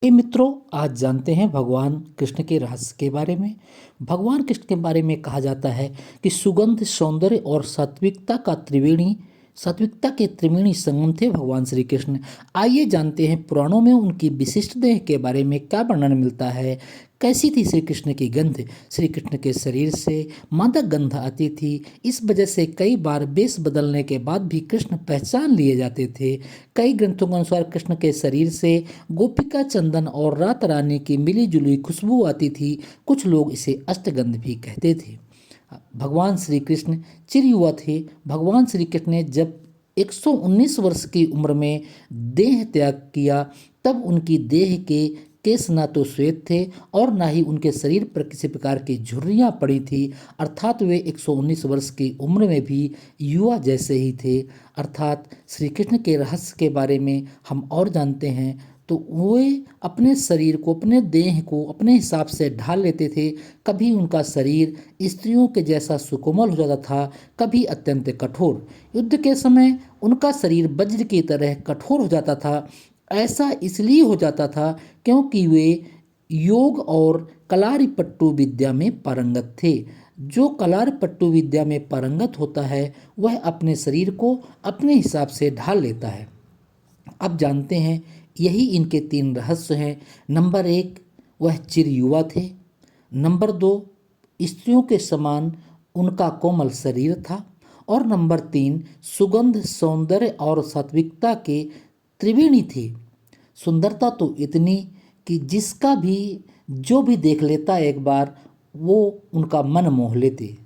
मित्रों, आज जानते हैं भगवान कृष्ण के रहस्य के बारे में। भगवान कृष्ण के बारे में कहा जाता है कि सुगंध, सौंदर्य और सात्विकता के त्रिवेणी संगम थे भगवान श्री कृष्ण। आइए जानते हैं पुराणों में उनकी विशिष्ट देह के बारे में क्या वर्णन मिलता है। कैसी थी श्री कृष्ण की गंध? श्री कृष्ण के शरीर से मादक गंध आती थी। इस वजह से कई बार वेश बदलने के बाद भी कृष्ण पहचान लिए जाते थे। कई ग्रंथों के अनुसार कृष्ण के शरीर से गोपिका चंदन और रात रानी की मिली जुली खुशबू आती थी। कुछ लोग इसे अष्टगंध भी कहते थे। भगवान श्री कृष्ण चिर युवा थे। भगवान श्री कृष्ण ने जब 119 वर्ष की उम्र में देह त्याग किया, तब उनकी देह के केस ना तो श्वेत थे और ना ही उनके शरीर पर किसी प्रकार की झुर्रियाँ पड़ी थी। अर्थात वे 119 वर्ष की उम्र में भी युवा जैसे ही थे। अर्थात श्री कृष्ण के रहस्य के बारे में हम और जानते हैं तो वे अपने शरीर को, अपने देह को अपने हिसाब से ढाल लेते थे। कभी उनका शरीर स्त्रियों के जैसा सुकोमल हो जाता था, कभी अत्यंत कठोर। युद्ध के समय उनका शरीर वज्र की तरह कठोर हो जाता था। ऐसा इसलिए हो जाता था क्योंकि वे योग और कलारीपट्टू विद्या में पारंगत थे। जो कलारीपट्टू विद्या में पारंगत होता है वह अपने शरीर को अपने हिसाब से ढाल लेता है। अब जानते हैं यही इनके 3 रहस्य हैं। नंबर 1, वह चिर युवा थे। नंबर 2, स्त्रियों के समान उनका कोमल शरीर था। और नंबर 3, सुगंध, सौंदर्य और सात्विकता के त्रिवेणी थे। सुंदरता तो इतनी कि जिसका भी जो भी देख लेता एक बार, वो उनका मन मोह लेते।